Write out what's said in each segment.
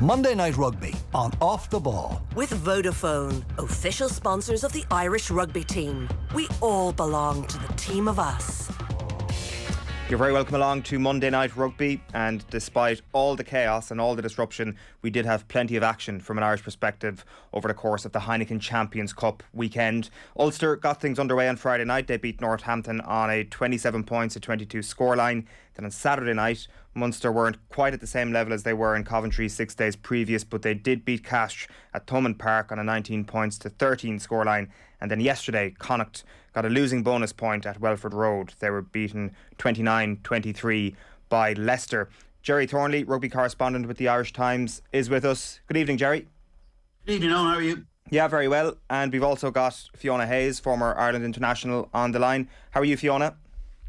Monday Night Rugby on Off the Ball. With Vodafone, official sponsors of the Irish rugby team. We all belong to the team of us. You're very welcome along to Monday Night Rugby, and despite all the chaos and all the disruption, we did have plenty of action from an Irish perspective over the course of the Heineken Champions Cup weekend. Ulster got things underway on Friday night. They beat Northampton on a 27 points to 22 scoreline. Then on Saturday night, Munster weren't quite at the same level as they were in Coventry 6 days previous, but they did beat Castres at Thomond Park on a 19 points to 13 scoreline. And then yesterday, Connacht got a losing bonus point at Welford Road. They were beaten 29-23 by Leicester. Gerry Thornley, rugby correspondent with the Irish Times, is with us. Good evening, Gerry. Good evening, Owen. How are you? Yeah, very well. And we've also got Fiona Hayes, former Ireland international, on the line. How are you, Fiona?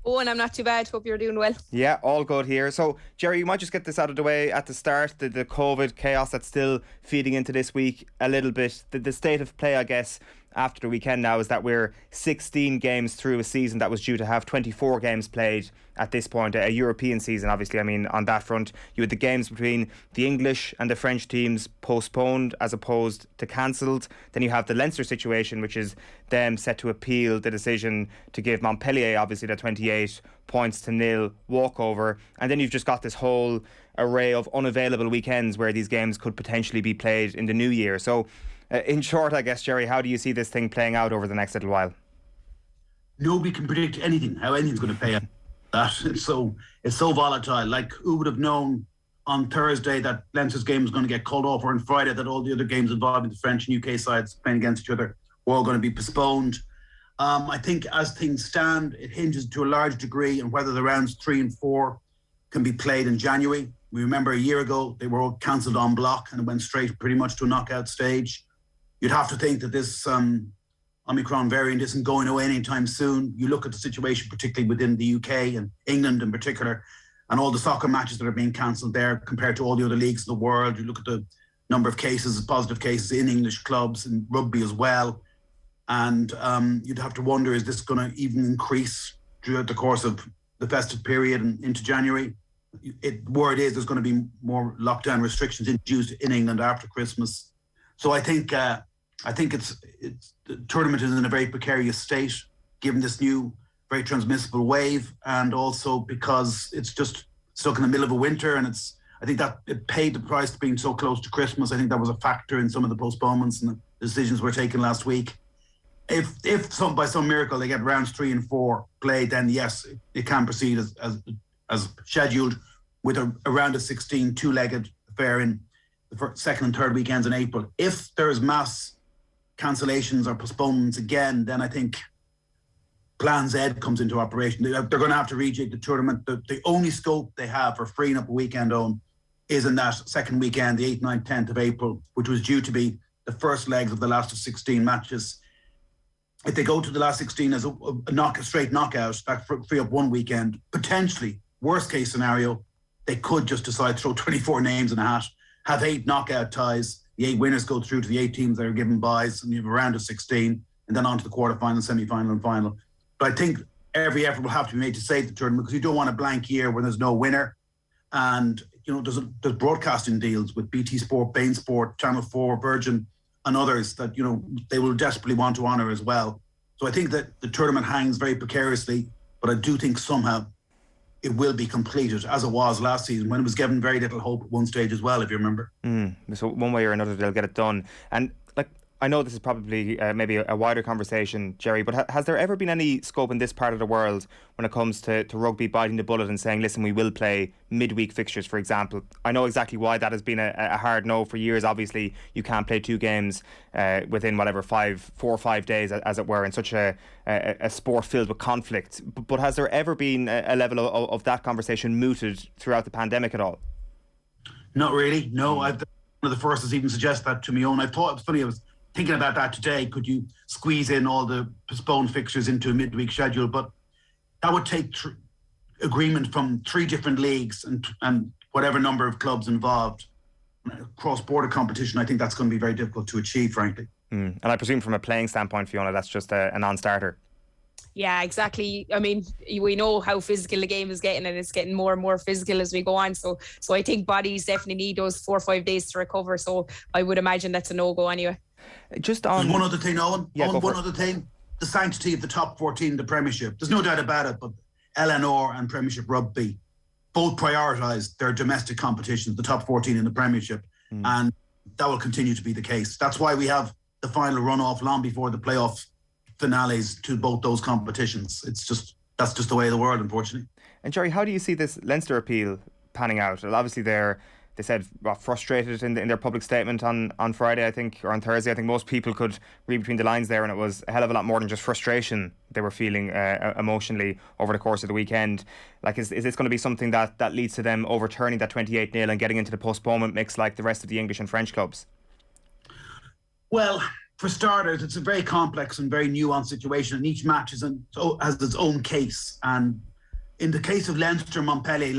Oh, and I'm not too bad. Hope you're doing well. Yeah, all good here. So, Gerry, you might just get this out of the way at the start. The COVID chaos that's still feeding into this week a little bit. The state of play, I guess, after the weekend now is that we're 16 games through a season that was due to have 24 games played at this point, a European season, obviously. I mean, on that front, you had the games between the English and the French teams postponed as opposed to cancelled. Then you have the Leinster situation, which is them set to appeal the decision to give Montpellier, obviously, the 28 points to nil walkover. And then you've just got this whole array of unavailable weekends where these games could potentially be played in the new year. So, in short, I guess, Gerry, how do you see this thing playing out over the next little while? Nobody can predict anything, how anything's going to play out. It's so volatile. Like, who would have known on Thursday that Leinster's game was going to get called off, or on Friday that all the other games involving the French and UK sides playing against each other were all going to be postponed. I think as things stand, it hinges to a large degree on whether the rounds 3 and 4 can be played in January. We remember a year ago, they were all cancelled en bloc and it went straight pretty much to a knockout stage. You'd have to think that this Omicron variant isn't going away anytime soon. You look at the situation, particularly within the UK and England in particular, and all the soccer matches that are being cancelled there compared to all the other leagues in the world. You look at the number of cases, positive cases in English clubs and rugby as well. And you'd have to wonder, is this going to even increase throughout the course of the festive period and into January? Word is there's going to be more lockdown restrictions introduced in England after Christmas. So I think it's the tournament is in a very precarious state given this new very transmissible wave, and also because it's just stuck in the middle of a winter, and I think that it paid the price of being so close to Christmas. I think that was a factor in some of the postponements and the decisions were taken last week. If by some miracle they get rounds 3 and 4 played, then yes, it can proceed as scheduled with a round of 16 two-legged affair in the second and third weekends in April. If there's mass cancellations or postponements again, then I think Plan Z comes into operation. They're going to have to rejig the tournament. The only scope they have for freeing up a weekend on is in that second weekend, the 8th, 9th, 10th of April, which was due to be the first legs of the last of 16 matches. If they go to the last 16 as a straight knockout, that free up one weekend, potentially, worst case scenario, they could just decide to throw 24 names in a hat, have 8 knockout ties, the 8 winners go through to the 8 teams that are given byes, and you have a round of 16, and then on to the quarterfinal, semi-final and final. But I think every effort will have to be made to save the tournament, because you don't want a blank year when there's no winner. And, you know, there's broadcasting deals with BT Sport, Bain Sport, Channel 4, Virgin, and others that, you know, they will desperately want to honour as well. So I think that the tournament hangs very precariously, but I do think somehow it will be completed, as it was last season when it was given very little hope at one stage as well, if you remember. So one way or another they'll get it done. And like, I know this is probably maybe a wider conversation, Gerry, but has there ever been any scope in this part of the world when it comes to rugby biting the bullet and saying, listen, we will play midweek fixtures, for example? I know exactly why that has been a hard no for years. Obviously, you can't play 2 games within 4 or 5 days, as it were, in such a sport filled with conflict. But has there ever been a level of that conversation mooted throughout the pandemic at all? Not really, no. I've been one of the first to even suggest that to me own. I thought it was funny, I was thinking about that today. Could you squeeze in all the postponed fixtures into a midweek schedule? But that would take agreement from 3 different leagues and whatever number of clubs involved. Cross-border competition, I think that's going to be very difficult to achieve, frankly. And I presume from a playing standpoint, Fiona, that's just a non-starter. Yeah, exactly. I mean, we know how physical the game is getting, and it's getting more and more physical as we go on. So I think bodies definitely need those 4 or 5 days to recover. So I would imagine that's a no-go anyway. Just on... There's one other thing, Owen. Yeah, Owen, one other thing. The sanctity of the top 14 in the Premiership. There's no doubt about it, but LNR and Premiership Rugby both prioritise their domestic competitions, the top 14 in the Premiership. And that will continue to be the case. That's why we have the final runoff long before the playoff finales to both those competitions. That's just the way of the world, unfortunately. And Gerry, how do you see this Leinster appeal panning out? Well, obviously they said frustrated in their public statement on Friday, I think, or on Thursday. I think most people could read between the lines there, and it was a hell of a lot more than just frustration they were feeling emotionally over the course of the weekend. Like, is this going to be something that leads to them overturning that 28-0 and getting into the postponement mix like the rest of the English and French clubs? Well, for starters, it's a very complex and very nuanced situation, and each match has its own case. And in the case of Leinster, Montpellier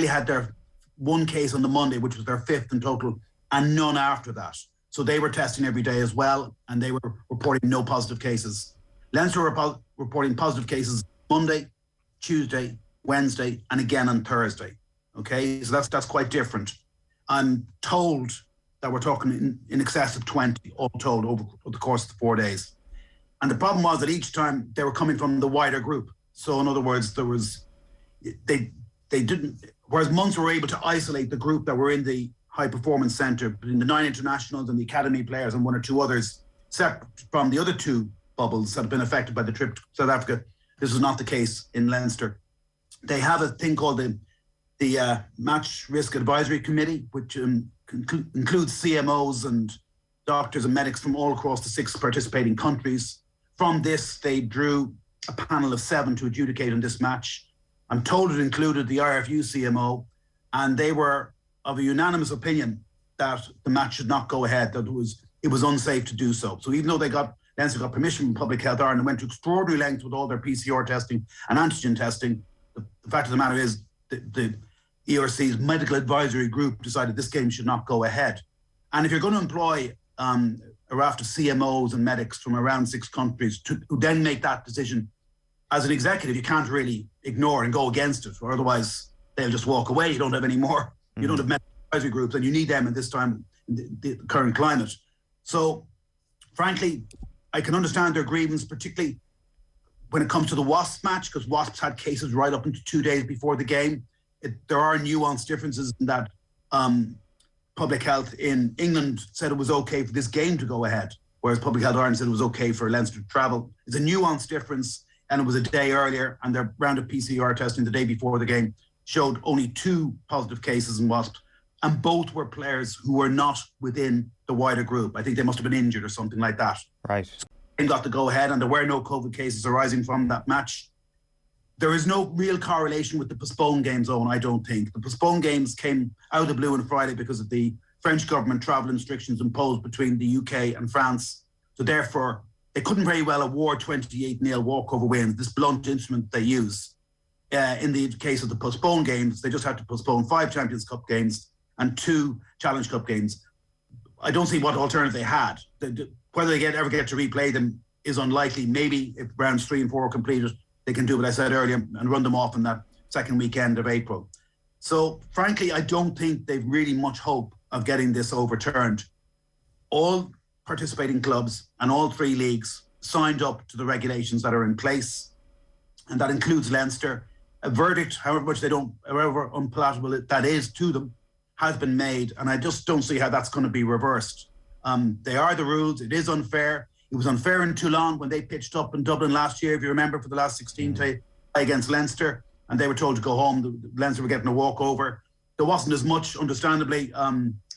had their one case on the Monday, which was their 5th in total, and none after that. So they were testing every day as well, and they were reporting no positive cases. Leinster were reporting positive cases Monday, Tuesday, Wednesday, and again on Thursday. Okay, so that's quite different. I'm told that we're talking in excess of 20, all told, over the course of the 4 days. And the problem was that each time they were coming from the wider group. So in other words, they didn't, whereas Munster were able to isolate the group that were in the high performance centre, between the 9 internationals and the academy players and 1 or 2 others, separate from the other 2 bubbles that have been affected by the trip to South Africa. This is not the case in Leinster. They have a thing called the Match Risk Advisory Committee, which includes CMOs and doctors and medics from all across the 6 participating countries. From this, they drew a panel of 7 to adjudicate on this match. I'm told it included the RFU CMO, and they were of a unanimous opinion that the match should not go ahead, that it was unsafe to do so. So even though Leinster got permission from Public Health Ireland and went to extraordinary lengths with all their PCR testing and antigen testing, the fact of the matter is the ERC's medical advisory group decided this game should not go ahead. And if you're going to employ a raft of CMOs and medics from around 6 countries who then make that decision, as an executive, you can't really ignore and go against it, or otherwise they'll just walk away. You don't have any more. You don't have medical advisory groups, and you need them at this time in the current climate. So, frankly, I can understand their grievance, particularly when it comes to the Wasps match, because Wasps had cases right up into 2 days before the game. There are nuanced differences in that Public Health in England said it was okay for this game to go ahead, whereas Public Health Ireland said it was okay for Leinster to travel. It's a nuanced difference, and it was a day earlier, and their round of PCR testing the day before the game showed only 2 positive cases in Wasps, and both were players who were not within the wider group. I think they must have been injured or something like that. Right. They got to go ahead, and there were no COVID cases arising from that match. There is no real correlation with the postponed games, Owen, I don't think. The postponed games came out of the blue on Friday because of the French government travel restrictions imposed between the UK and France. So therefore, they couldn't very well award 28-0 walkover wins, this blunt instrument they use. In the case of the postponed games, they just had to postpone 5 Champions Cup games and 2 Challenge Cup games. I don't see what alternative they had. Whether they ever get to replay them is unlikely. Maybe if rounds 3 and 4 are completed, they can do what I said earlier and run them off in that second weekend of April. So, frankly, I don't think they've really much hope of getting this overturned. All participating clubs and all 3 leagues signed up to the regulations that are in place, and that includes Leinster. A verdict, however unpalatable that is to them, has been made, and I just don't see how that's going to be reversed. They are the rules. It is unfair. It was unfair in Toulon when they pitched up in Dublin last year, if you remember, for the last 16 to against Leinster, and they were told to go home. Leinster were getting a walkover. There wasn't as much, understandably,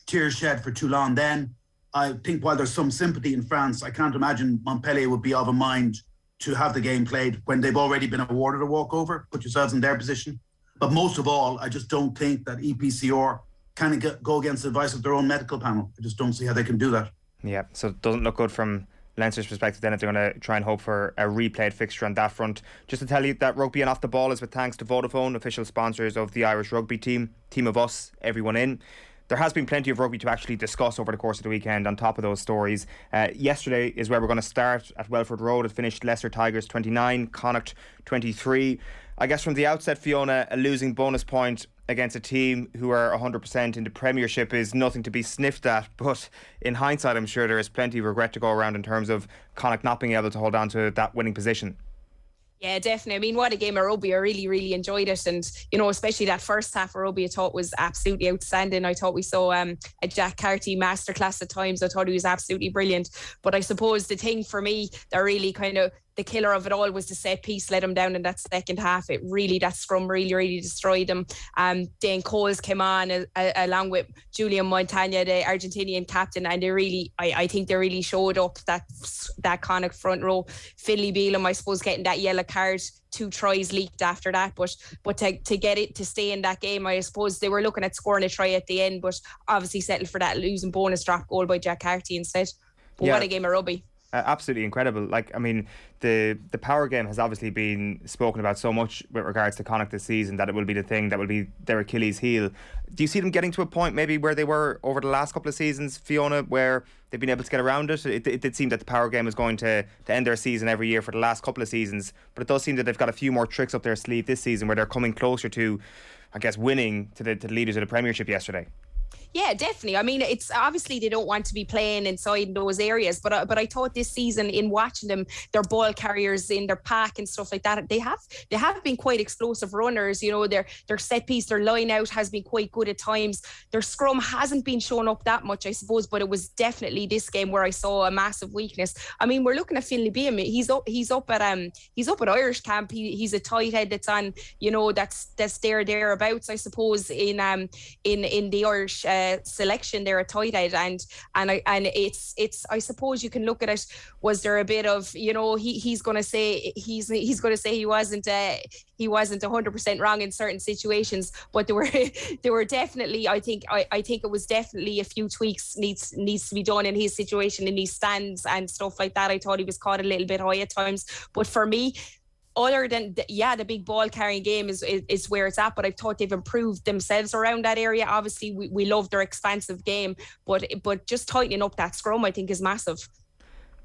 tears shed for Toulon then. I think while there's some sympathy in France, I can't imagine Montpellier would be of a mind to have the game played when they've already been awarded a walkover. Put yourselves in their position. But most of all, I just don't think that EPCR can go against the advice of their own medical panel. I just don't see how they can do that. Yeah, so it doesn't look good from Leinster's perspective then if they're going to try and hope for a replayed fixture on that front. Just to tell you that Rugby and Off the Ball is with thanks to Vodafone, official sponsors of the Irish rugby team of us, everyone in. there has been plenty of rugby to actually discuss over the course of the weekend on top of those stories. Yesterday is where we're going to start at Welford Road. It finished Leicester Tigers 29, Connacht 23. I guess from the outset, Fiona, a losing bonus point against a team who are 100% in the Premiership is nothing to be sniffed at. But in hindsight, I'm sure there is plenty of regret to go around in terms of Connacht not being able to hold on to that winning position. Yeah, definitely. I mean, what a game of rugby. I really, really enjoyed it. And, you know, especially that first half of rugby, I thought was absolutely outstanding. I thought we saw a Jack Carty masterclass at times. I thought he was absolutely brilliant. But I suppose the thing for me that really kind of the killer of it all was the set piece let him down in that second half. It really, that scrum really, really destroyed him. Dane Coles came on along with Julian Montagna, the Argentinian captain, and they really, I think they really showed up that Connacht front row. Finlay Bealham, I suppose, getting that yellow card, 2 tries leaked after that, but to get it to stay in that game, I suppose they were looking at scoring a try at the end, but obviously settled for that losing bonus drop goal by Jack Carty instead. But what a game of rugby. Absolutely incredible. Like, I mean, the power game has obviously been spoken about so much with regards to Connacht this season that it will be the thing that will be their Achilles heel. Do you see them getting to a point maybe where they were over the last couple of seasons, Fiona, where they've been able to get around it? It did seem that the power game is going to end their season every year for the last couple of seasons, but it does seem that they've got a few more tricks up their sleeve this season where they're coming closer to, I guess, winning to the leaders of the Premiership yesterday. Yeah, definitely. I mean, it's obviously they don't want to be playing inside those areas, but I thought this season in watching them, their ball carriers in their pack and stuff like that, they have been quite explosive runners. You know, their set piece, their line out has been quite good at times. Their scrum hasn't been showing up that much, I suppose, but it was definitely this game where I saw a massive weakness. I mean, we're looking at Finlay Bealham. He's up at Irish camp. He's a tight head that's on, you know, that's thereabouts, I suppose, in the Irish selection there at tight end, and it's I suppose you can look at it. Was there a bit of, you know, he's going to say he wasn't 100% wrong in certain situations, but there were definitely, I think it was definitely a few tweaks needs to be done in his situation, in his stands and stuff like that. I thought he was caught a little bit high at times, but for me, other than the big ball carrying game is where it's at, but I thought they've improved themselves around that area. Obviously, we love their expansive game, but just tightening up that scrum, I think, is massive.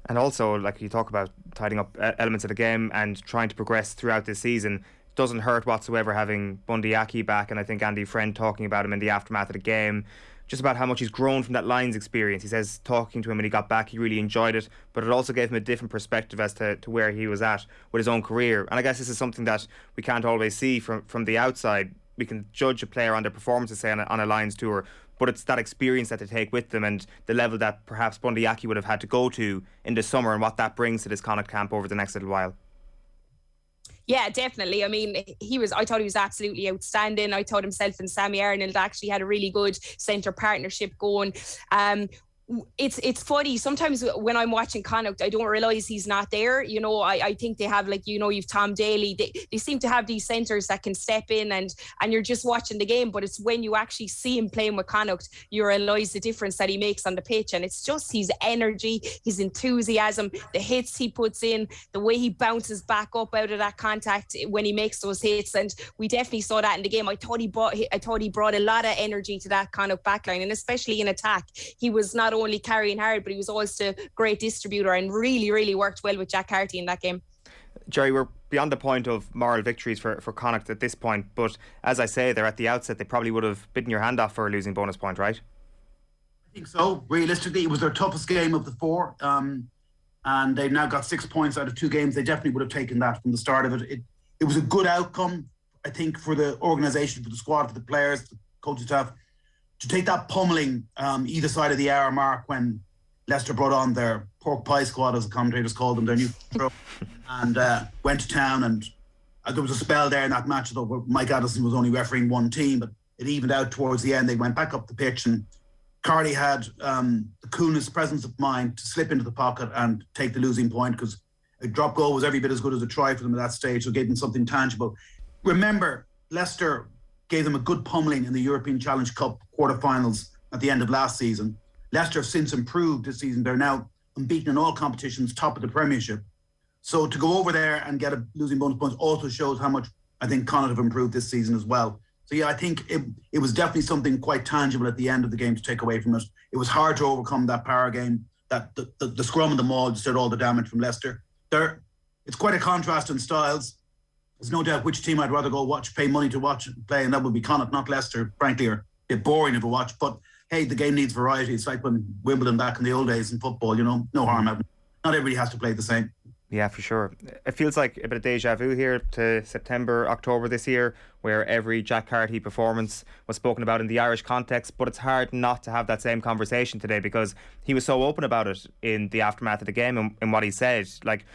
And also, like you talk about tidying up elements of the game and trying to progress throughout this season, doesn't hurt whatsoever having Bundy Aki back, and I think Andy Friend talking about him in the aftermath of the game, just about how much he's grown from that Lions experience. He says talking to him when he got back, he really enjoyed it, but it also gave him a different perspective as to where he was at with his own career. And I guess this is something that we can't always see from the outside. We can judge a player on their performances, say, on a Lions tour, but it's that experience that they take with them and the level that perhaps Bundy Aki would have had to go to in the summer and what that brings to this Connacht camp over the next little while. Yeah, definitely. I mean, I thought he was absolutely outstanding. I thought himself and Sammy Arnold actually had a really good centre partnership going. It's funny sometimes when I'm watching Connacht, I don't realise he's not there. You know, I think they have, like, you know, you've Tom Daly. They seem to have these centres that can step in and you're just watching the game, but it's when you actually see him playing with Connacht, you realise the difference that he makes on the pitch. And it's just his energy, his enthusiasm, the hits he puts in, the way he bounces back up out of that contact when he makes those hits. And we definitely saw that in the game. I thought he brought a lot of energy to that Connacht backline, and especially in attack. He was not only carrying hard, but he was also a great distributor and really, really worked well with Jack Carty in that game. Gerry, we're beyond the point of moral victories for Connacht at this point, but as I say there at the outset, they probably would have bitten your hand off for a losing bonus point, right? I think so. Realistically, it was their toughest game of the 4, and they've now got 6 points out of 2 games. They definitely would have taken that from the start of it. It was a good outcome, I think, for the organisation, for the squad, for the players, the coaching staff, to take that pummeling either side of the hour mark when Leicester brought on their pork pie squad, as the commentators called them, their new pro, and went to town. And there was a spell there in that match, though, where Mike Addison was only refereeing one team, but it evened out towards the end. They went back up the pitch, and Carty had the coolness, presence of mind to slip into the pocket and take the losing point, because a drop goal was every bit as good as a try for them at that stage, so it gave them something tangible. Remember, Leicester gave them a good pummeling in the European Challenge Cup quarterfinals at the end of last season. Leicester have since improved this season. They're now unbeaten in all competitions, top of the Premiership. So to go over there and get a losing bonus points also shows how much I think Connacht have improved this season as well. So yeah, I think it was definitely something quite tangible at the end of the game to take away from it. It was hard to overcome that power game. That the scrum and the maul just did all the damage from Leicester. It's quite a contrast in styles. There's no doubt which team I'd rather go watch, pay money to watch and play, and that would be Connacht, not Leicester. Frankly, are a bit boring of a watch. But hey, the game needs variety. It's like when Wimbledon back in the old days in football. No harm happening. Not everybody has to play the same. Yeah, for sure. It feels like a bit of deja vu here to September, October this year, where every Jack Carty performance was spoken about in the Irish context, but it's hard not to have that same conversation today because he was so open about it in the aftermath of the game and what he said. Like,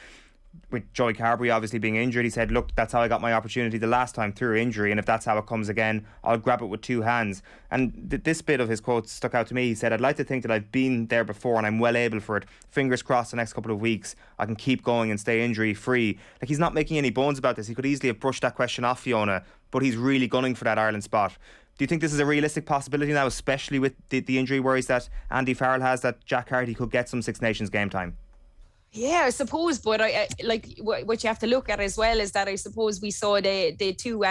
with Joey Carberry obviously being injured, he said, look, that's how I got my opportunity the last time, through injury, and if that's how it comes again, I'll grab it with two hands. And this bit of his quote stuck out to me. He said, I'd like to think that I've been there before and I'm well able for it. Fingers crossed the next couple of weeks I can keep going and stay injury free. Like, he's not making any bones about this. He could easily have brushed that question off, Fiona, but he's really gunning for that Ireland spot. Do you think this is a realistic possibility now, especially with the injury worries that Andy Farrell has, that Jack Carty could get some Six Nations game time? Yeah, I suppose, but I like what you have to look at as well is that I suppose we saw the two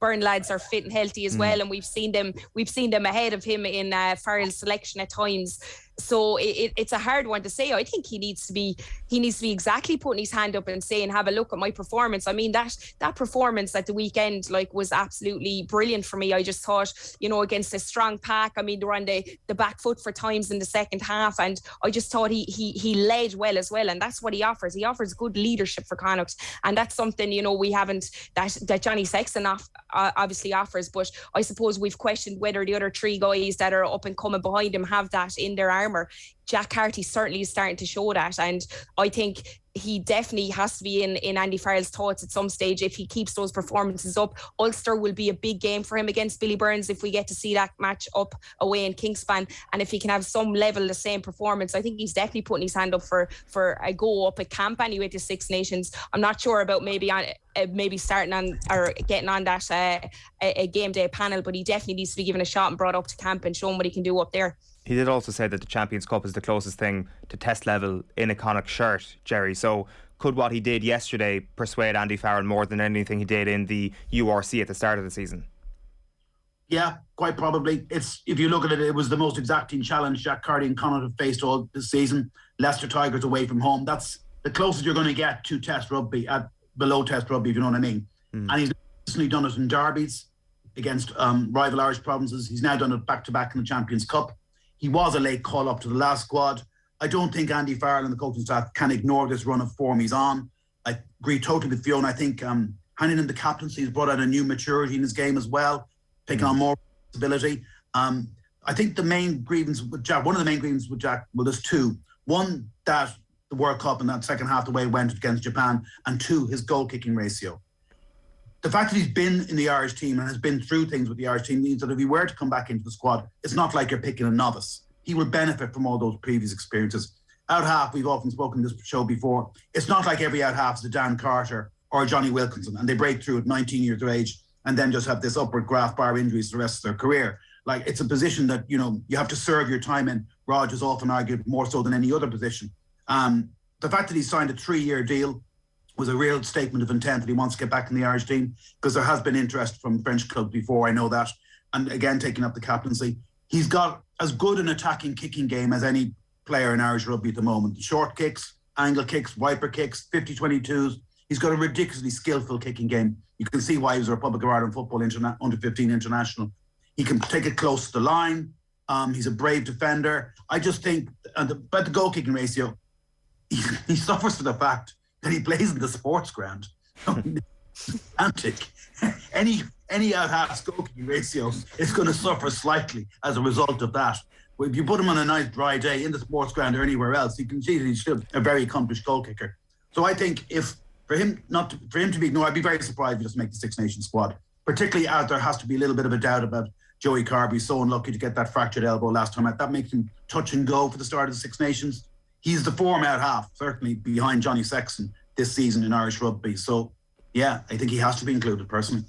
Byrne lads are fit and healthy as well, and we've seen them ahead of him in Farrell's selection at times. So it's a hard one to say. I think he needs to be exactly putting his hand up and saying, have a look at my performance. I mean, that performance at the weekend was absolutely brilliant for me. I just thought, against a strong pack, I mean, they were on the back foot for times in the second half, and I just thought he led well as well, and that's what he offers. He offers good leadership for Connacht, and that's something we haven't that Johnny Sexton obviously offers. But I suppose we've questioned whether the other three guys that are up and coming behind him have that in their armour. Jack Carty certainly is starting to show that, and I think he definitely has to be in Andy Farrell's thoughts at some stage if he keeps those performances up. Ulster will be a big game for him against Billy Burns if we get to see that match up away in Kingspan, and if he can have some level the same performance, I think he's definitely putting his hand up for a go up at camp anyway to Six Nations. I'm not sure about maybe starting on or getting on that a game day panel, but he definitely needs to be given a shot and brought up to camp and shown what he can do up there. He did also say that the Champions Cup is the closest thing to test level in a Connacht shirt, Gerry. So could what he did yesterday persuade Andy Farrell more than anything he did in the URC at the start of the season? Yeah, quite probably. If you look at it, it was the most exacting challenge Jack Carty and Connacht have faced all this season. Leicester Tigers away from home. That's the closest you're going to get to Test rugby, at below Test rugby, if you know what I mean. And he's recently done it in derbies against rival Irish provinces. He's now done it back-to-back in the Champions Cup. He was a late call-up to the last squad. I don't think Andy Farrell and the coaching staff can ignore this run of form he's on. I agree totally with Fiona. I think handing him the captaincy has brought out a new maturity in his game as well, taking on more responsibility. I think the main grievance with Jack, one of the main grievances with Jack, well, there's two. One, that the World Cup in that second half, the way it went against Japan, and two, his goal-kicking ratio. The fact that he's been in the Irish team and has been through things with the Irish team means that if he were to come back into the squad, it's not like you're picking a novice. He will benefit from all those previous experiences. Out half, we've often spoken this show before, it's not like every out half is a Dan Carter or a Johnny Wilkinson and they break through at 19 years of age and then just have this upward graph bar injuries for the rest of their career. Like, it's a position that, you have to serve your time in. Rog has often argued more so than any other position. The fact that he signed a 3-year deal was a real statement of intent that he wants to get back in the Irish team, because there has been interest from French clubs before, I know that. And again, taking up the captaincy. He's got as good an attacking kicking game as any player in Irish rugby at the moment. Short kicks, angle kicks, wiper kicks, 50-22s. He's got a ridiculously skillful kicking game. You can see why he was a Republic of Ireland football under-15 international. He can take it close to the line. He's a brave defender. I just think, about the goal-kicking ratio, he suffers for the fact that he plays in the sports ground. Antic. Any out-half goal-kicking ratio is going to suffer slightly as a result of that. But if you put him on a nice dry day in the sports ground or anywhere else, you can see that he's still a very accomplished goal kicker. So I think for him to be ignored, I'd be very surprised if he doesn't make the Six Nations squad. Particularly as there has to be a little bit of a doubt about Joey Carberry, so unlucky to get that fractured elbow last time out. That makes him touch and go for the start of the Six Nations. He's the form out half, certainly behind Johnny Sexton this season in Irish rugby. So, yeah, I think he has to be included personally.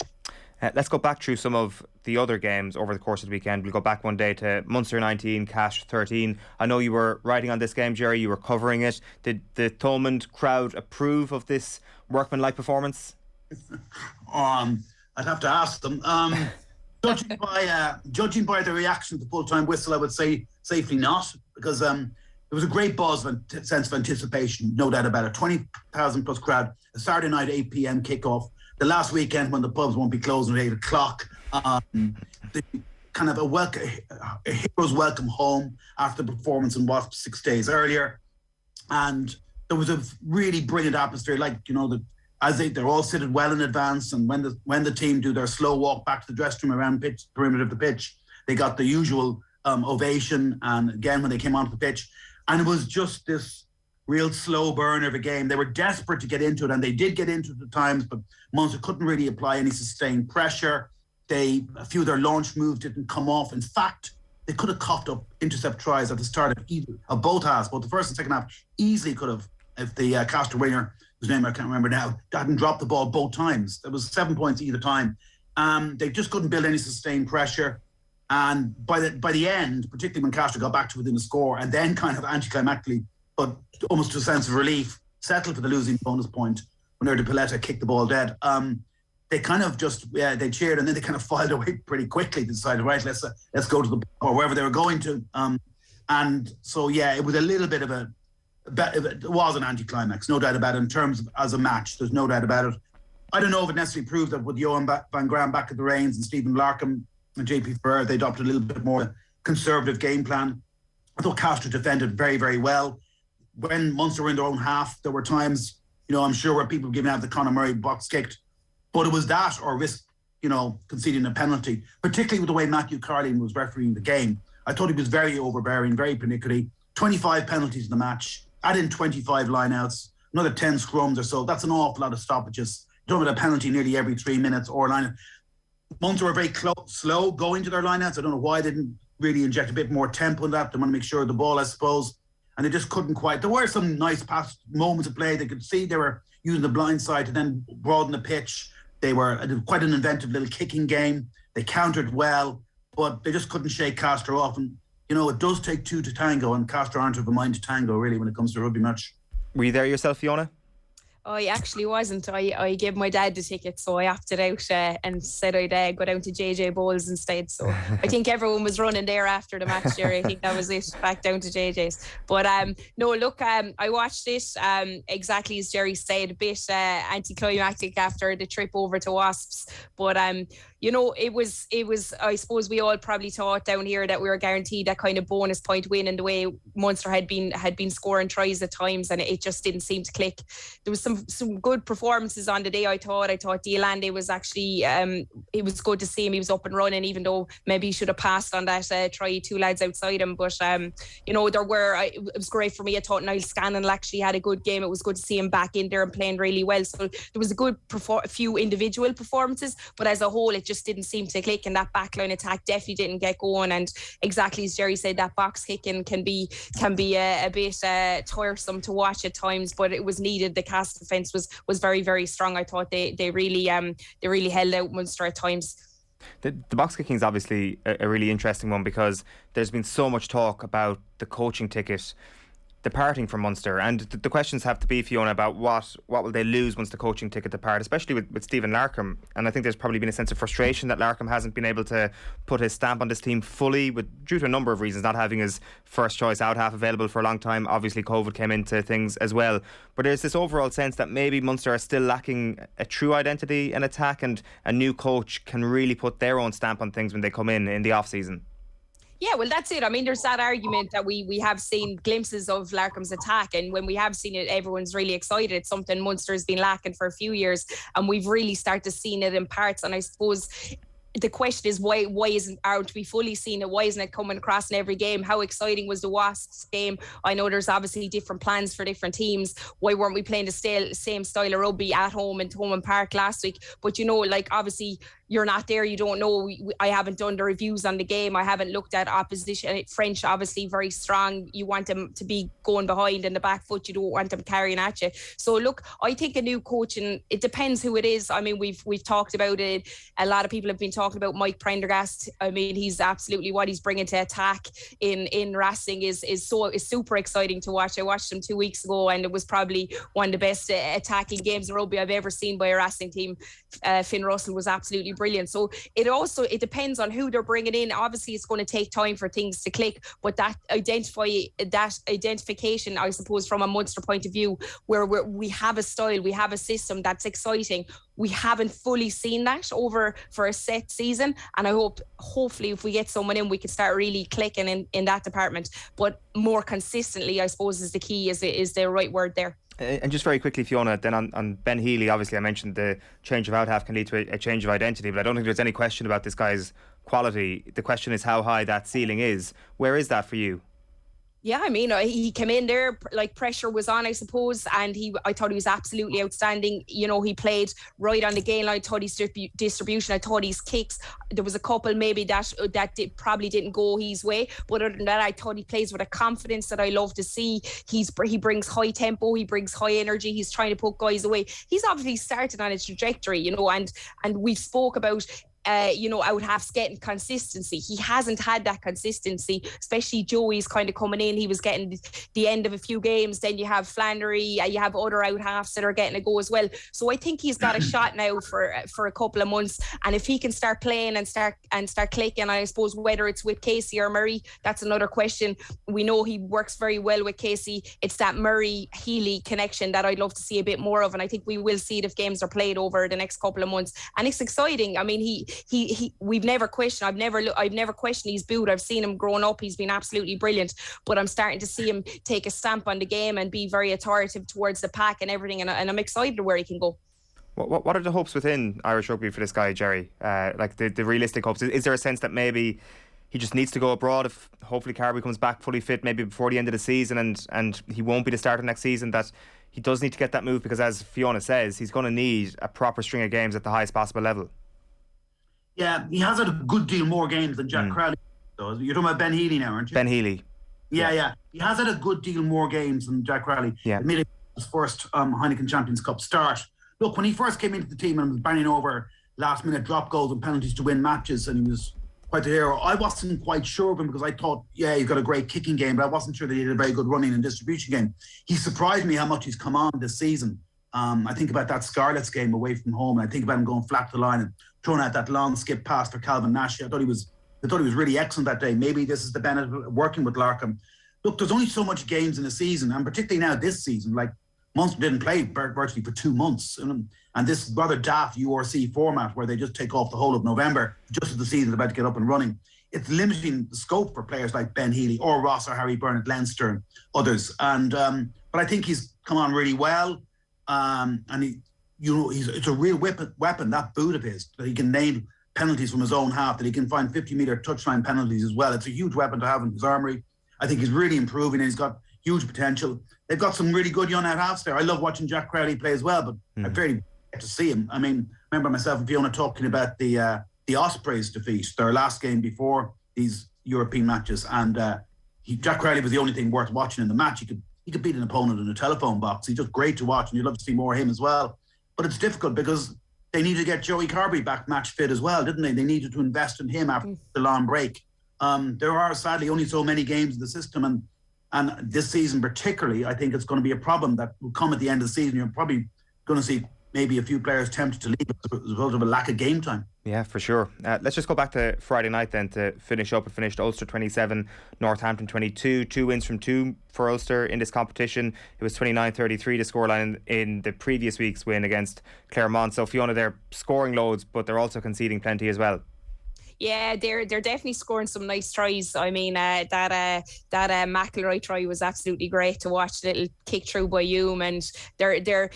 Let's go back through some of the other games over the course of the weekend. We'll go back one day to Munster 19, Cash 13. I know you were writing on this game, Gerry. You were covering it. Did the Thomond crowd approve of this workmanlike performance? I'd have to ask them. Judging by the reaction to the full-time whistle, I would say safely not, because there was a great buzz of sense of anticipation, no doubt about it. 20,000 plus crowd, a Saturday night 8 p.m. kickoff, the last weekend when the pubs won't be closing at 8 o'clock. The kind of a hero's welcome home after the performance in Wasps 6 days earlier, and there was a really brilliant atmosphere. They're all seated well in advance, and when the team do their slow walk back to the dressing room around the perimeter of the pitch, they got the usual ovation. And again, when they came onto the pitch, and it was just this real slow burn of a game. They were desperate to get into it, and they did get into it at times, but Munster couldn't really apply any sustained pressure. A few of their launch moves didn't come off. In fact, they could have coughed up intercept tries at the start of both halves, both the first and second half. Easily could have, if the Castor winger, whose name I can't remember now, hadn't dropped the ball both times. There was 7 points either time. They just couldn't build any sustained pressure. And by the end, particularly when Castor got back to within the score, and then kind of anticlimactically, but almost to a sense of relief, settled for the losing bonus point when Erdi Paletta kicked the ball dead. They kind of they cheered, and then they kind of filed away pretty quickly. They decided, right, let's go to the or wherever they were going to. And so it was a little bit of it was an anticlimax, no doubt about it, in terms of as a match. There's no doubt about it. I don't know if it necessarily proved that with Johan Van Graan back at the reins and Stephen Larkham and JP Ferrer, they adopted a little bit more conservative game plan. I thought Castor defended very, very well. When Munster were in their own half, there were times, I'm sure where people were giving out the Conor Murray box kicked, but it was that or risk, conceding a penalty, particularly with the way Matthew Carling was refereeing the game. I thought he was very overbearing, very pernickety. 25 penalties in the match, add in 25 lineouts, another 10 scrums or so. That's an awful lot of stoppages. You're talking about a penalty nearly every 3 minutes or a line. Munster were very slow going to their lineouts. I don't know why they didn't really inject a bit more tempo in that. They want to make sure of the ball, I suppose. And they just couldn't quite. There were some nice past moments of play. They could see they were using the blind side to then broaden the pitch. They were quite an inventive little kicking game. They countered well, but they just couldn't shake Castor off. And, it does take two to tango, and Castor aren't of a mind to tango, really, when it comes to a rugby match. Were you there yourself, Fiona? I actually wasn't. I gave my dad the ticket, so I opted out and said I'd go down to JJ Bowles instead. So I think everyone was running there after the match, Gerry. I think that was it, back down to JJ's. But no, look, I watched it exactly as Gerry said, a bit anticlimactic after the trip over to Wasps. But it was. I suppose we all probably thought down here that we were guaranteed that kind of bonus point win, and the way Munster had been scoring tries at times, and it just didn't seem to click. There was some good performances on the day. I thought Diolande was actually it was good to see him. He was up and running, even though maybe he should have passed on that try, two lads outside him. But it was great for me. I thought Niall Scannell actually had a good game. It was good to see him back in there and playing really well. So there was a good few individual performances, but as a whole it just didn't seem to click, and that backline attack definitely didn't get going. And exactly as Gerry said, that box kicking can be a bit tiresome to watch at times, but it was needed. The cast defence was very, very strong. I thought they really held out Munster at times. The box kicking is obviously a really interesting one, because there's been so much talk about the coaching ticket departing from Munster, and the questions have to be, Fiona, about what will they lose once the coaching ticket depart, especially with Stephen Larkham. And I think there's probably been a sense of frustration that Larkham hasn't been able to put his stamp on this team fully, due to a number of reasons, not having his first choice out half available for a long time. Obviously COVID came into things as well, but there's this overall sense that maybe Munster are still lacking a true identity in attack, and a new coach can really put their own stamp on things when they come in the off season. Yeah, well, that's it. I mean, there's that argument that we have seen glimpses of Larkham's attack, and when we have seen it, everyone's really excited. It's something Munster has been lacking for a few years, and we've really started seeing it in parts. And I suppose the question is, why aren't we fully seeing it? Why isn't it coming across in every game? How exciting was the Wasps game? I know there's obviously different plans for different teams. Why weren't we playing the same style of rugby at home in Thomond Park last week? But obviously you're not there, you don't know. I haven't done the reviews on the game. I haven't looked at opposition. French obviously very strong. You want them to be going behind in the back foot. You don't want them carrying at you. So look, I think a new coach, and it depends who it is. I mean, we've talked about it. A lot of people have been talking about Mike Prendergast. I mean, he's absolutely, what he's bringing to attack in Racing is super exciting to watch. I watched him 2 weeks ago, and it was probably one of the best attacking games in rugby I've ever seen by a Racing team. Finn Russell was absolutely brilliant. So it depends on who they're bringing in. Obviously, it's going to take time for things to click, but that identification, I suppose, from a Munster point of view, where we have a style, we have a system that's exciting. We haven't fully seen that over for a set season, and I hopefully if we get someone in, we can start really clicking in that department. But more consistently, I suppose, is the key, is the right word there. And just very quickly, Fiona, then on Ben Healy, obviously I mentioned the change of out-half can lead to a change of identity, but I don't think there's any question about this guy's quality. The question is how high that ceiling is. Where is that for you? Yeah, I mean, he came in there, like pressure was on, I suppose, and I thought he was absolutely outstanding. You know, he played right on the game line. I thought his distribution, I thought his kicks, there was a couple maybe that probably didn't go his way, but other than that, I thought he plays with a confidence that I love to see. He brings high tempo, he brings high energy, he's trying to put guys away. He's obviously started on a trajectory, you know, and we spoke about out-halves getting consistency. He hasn't had that consistency, especially Joey's kind of coming in. He was getting the end of a few games. Then you have Flannery, you have other out-halves that are getting a go as well. So I think he's got a shot now for a couple of months. And if he can start playing and start clicking, I suppose whether it's with Casey or Murray, that's another question. We know he works very well with Casey. It's that Murray-Healy connection that I'd love to see a bit more of. And I think we will see it if games are played over the next couple of months. And it's exciting. I mean, we've never questioned. I've never questioned his boot. I've seen him growing up. He's been absolutely brilliant. But I'm starting to see him take a stamp on the game and be very authoritative towards the pack and everything. And I'm excited where he can go. What are the hopes within Irish rugby for this guy, Gerry? Like the realistic hopes. Is there a sense that maybe he just needs to go abroad if hopefully Carbery comes back fully fit maybe before the end of the season and he won't be the starter next season, that he does need to get that move because, as Fiona says, he's going to need a proper string of games at the highest possible level? Yeah, he has had a good deal more games than Jack Crowley. So you're talking about Ben Healy now, aren't you? Ben Healy. Yeah. He has had a good deal more games than Jack Crowley. Yeah. Admitted his first Heineken Champions Cup start. Look, when he first came into the team and was banging over last-minute drop goals and penalties to win matches, and he was quite a hero, I wasn't quite sure of him because I thought, yeah, he's got a great kicking game, but I wasn't sure that he had a very good running and distribution game. He surprised me how much he's come on this season. I think about that Scarlets game away from home, and I think about him going flat to the line and throwing out that long skip pass for Calvin Nash. I thought he was really excellent that day. Maybe this is the benefit of working with Larkham. Look, there's only so much games in a season, and particularly now this season, like Munster didn't play virtually for 2 months, and this rather daft URC format where they just take off the whole of November just as the season's about to get up and running. It's limiting the scope for players like Ben Healy or Ross or Harry Byrne at Leinster and others. And but I think he's come on really well. And it's a real weapon, that boot of his, that he can nail penalties from his own half, that he can find 50-metre touchline penalties as well. It's a huge weapon to have in his armoury. I think he's really improving and he's got huge potential. They've got some really good young out-halves there. I love watching Jack Crowley play as well, but I very get to see him. I mean, I remember myself and Fiona talking about the Ospreys defeat, their last game before these European matches, and Jack Crowley was the only thing worth watching in the match. He could beat an opponent in a telephone box. He's just great to watch, and you'd love to see more of him as well. But it's difficult because they needed to get Joey Carbery back match fit as well, didn't they? They needed to invest in him after the long break. There are sadly only so many games in the system, and this season particularly, I think it's going to be a problem that will come at the end of the season. You're probably going to see maybe a few players tempted to leave as a result of a lack of game time. Yeah, for sure. Let's just go back to Friday night then to finish up. It finished Ulster 27, Northampton 22. 2 wins from 2 for Ulster in this competition. It was 29-33 the scoreline in the previous week's win against Claremont. So Fiona, they're scoring loads, but they're also conceding plenty as well. Yeah, they're definitely scoring some nice tries. I mean, that McElroy try was absolutely great to watch. Little kick through by Hume, and their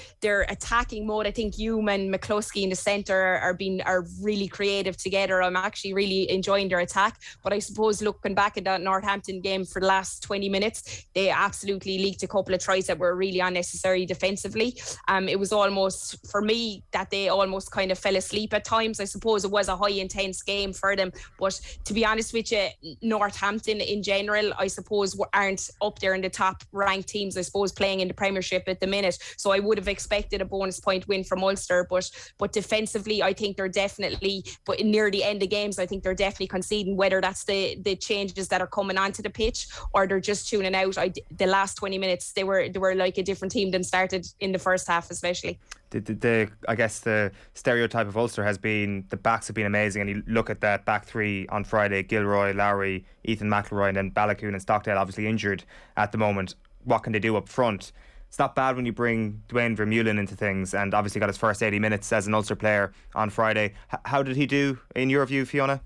attacking mode. I think Hume and McCluskey in the centre are really creative together. I'm actually really enjoying their attack. But I suppose looking back at that Northampton game for the last 20 minutes, they absolutely leaked a couple of tries that were really unnecessary defensively. It was almost, for me, that they almost kind of fell asleep at times. I suppose it was a high intense game for them, but to be honest with you, Northampton in general, I suppose, aren't up there in the top ranked teams, I suppose, playing in the Premiership at the minute. So I would have expected a bonus point win from Ulster, but defensively, I think they're definitely, but near the end of games, I think they're definitely conceding, whether that's the changes that are coming onto the pitch or they're just tuning out. The last 20 minutes, they were like a different team than started in the first half, especially. I guess the stereotype of Ulster has been the backs have been amazing, and you look at that back three on Friday: Gilroy, Lowry, Ethan McElroy, and then Balakoon and Stockdale obviously injured at the moment. What can they do up front? It's not bad when you bring Dwayne Vermeulen into things, and obviously got his first 80 minutes as an Ulster player on Friday. How did he do in your view, Fiona?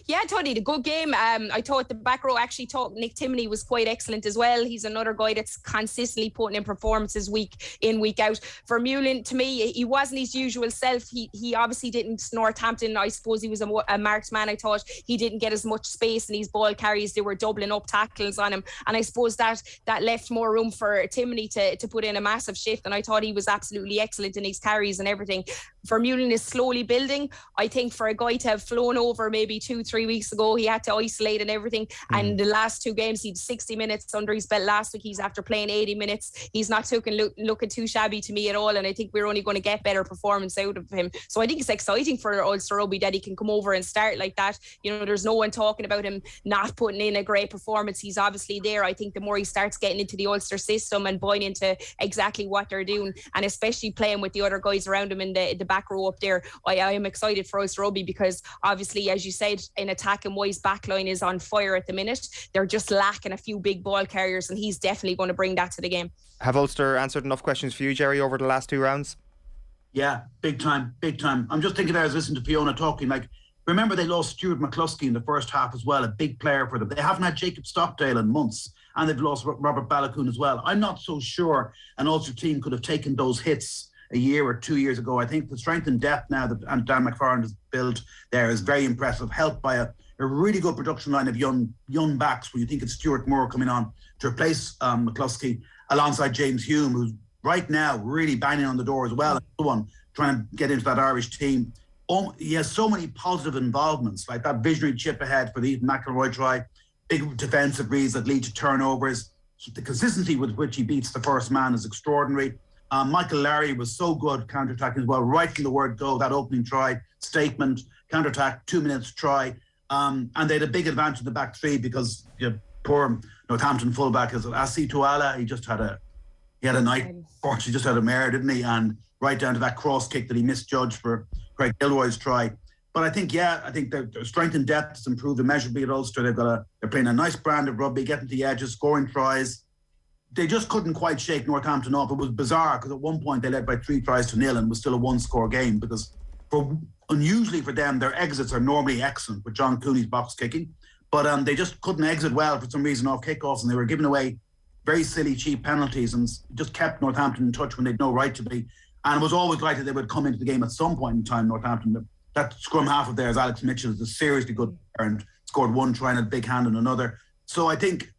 Yeah, I thought he had a good game. I thought the back row Nick Timoney was quite excellent as well. He's another guy that's consistently putting in performances week in, week out. Vermeulen, to me, he wasn't his usual self. He obviously didn't. Northampton, I suppose he was a marked man. I thought he didn't get as much space in his ball carries. They were doubling up tackles on him. And I suppose that left more room for Timoney to put in a massive shift. And I thought he was absolutely excellent in his carries and everything. Vermeulen is slowly building. I think for a guy to have flown over maybe 2-3 weeks ago, he had to isolate and everything. And the last two games, he had 60 minutes under his belt last week. He's after playing 80 minutes. He's not looking too shabby to me at all. And I think we're only going to get better performance out of him. So I think it's exciting for Ulster Rugby that he can come over and start like that. You know, there's no one talking about him not putting in a great performance. He's obviously there. I think the more he starts getting into the Ulster system and buying into exactly what they're doing, and especially playing with the other guys around him in the back row up there, I am excited for Ulster Rugby, because obviously, as you said, in attacking wise, backline is on fire at the minute. They're just lacking a few big ball carriers, and he's definitely going to bring that to the game. Have Ulster answered enough questions for you, Gerry, over the last two rounds? Yeah, big time. I'm just thinking there, as listening to Fiona talking, like, remember they lost Stuart McCluskey in the first half as well, a big player for them. They haven't had Jacob Stockdale in months, and they've lost Robert Balakoon as well. I'm not so sure an Ulster team could have taken those hits a year or 2 years ago. I think the strength and depth now that Dan McFarland has built there is very impressive, helped by a really good production line of young backs, where you think it's Stuart Moore coming on to replace McCluskey alongside James Hume, who's right now really banging on the door as well. Another one trying to get into that Irish team. He has so many positive involvements, like that visionary chip ahead for the Ethan McElroy try, big defensive reads that lead to turnovers. The consistency with which he beats the first man is extraordinary. Michael Larry was so good counter-attacking as well, right from the word go. That opening try, statement, counter-attack, 2 minutes try. And they had a big advantage in the back three, because poor Northampton fullback is Asi Tuala. He had a night. He just had a mare, didn't he? And right down to that cross kick that he misjudged for Craig Gilroy's try. But I think their strength and depth has improved immeasurably at Ulster. They're playing a nice brand of rugby, getting to the edges, scoring tries. They just couldn't quite shake Northampton off. It was bizarre, because at one point they led by 3-0 and was still a one-score game, because unusually for them, their exits are normally excellent with John Cooney's box kicking, but they just couldn't exit well for some reason off kickoffs, and they were giving away very silly, cheap penalties, and just kept Northampton in touch when they'd no right to be. And it was always likely they would come into the game at some point in time, Northampton. That scrum half of theirs, Alex Mitchell, is a seriously good player and scored one try and a big hand on another. So I think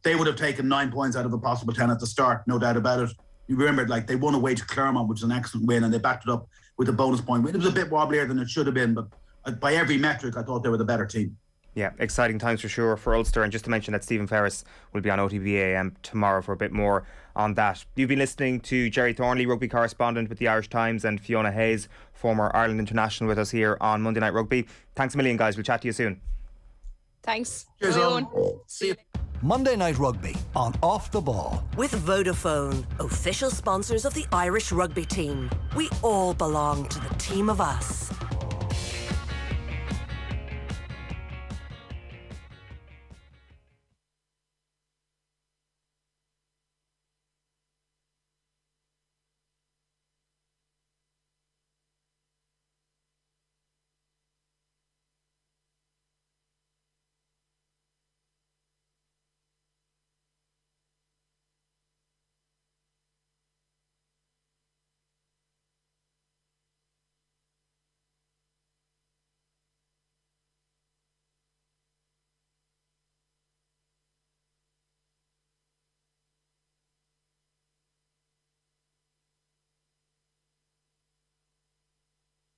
they would have taken 9 points out of a possible 10 at the start, no doubt about it. You remember, they won away to Claremont, which is an excellent win, and they backed it up with a bonus point win. It was a bit wobblier than it should have been, but by every metric, I thought they were the better team. Yeah, exciting times for sure for Ulster. And just to mention that Stephen Ferris will be on OTB AM tomorrow for a bit more on that. You've been listening to Gerry Thornley, rugby correspondent with the Irish Times, and Fiona Hayes, former Ireland international, with us here on Monday Night Rugby. Thanks a million, guys. We'll chat to you soon. Thanks. Cheers, Owen. See you. Monday Night Rugby on Off the Ball. With Vodafone, official sponsors of the Irish rugby team. We all belong to the team of us.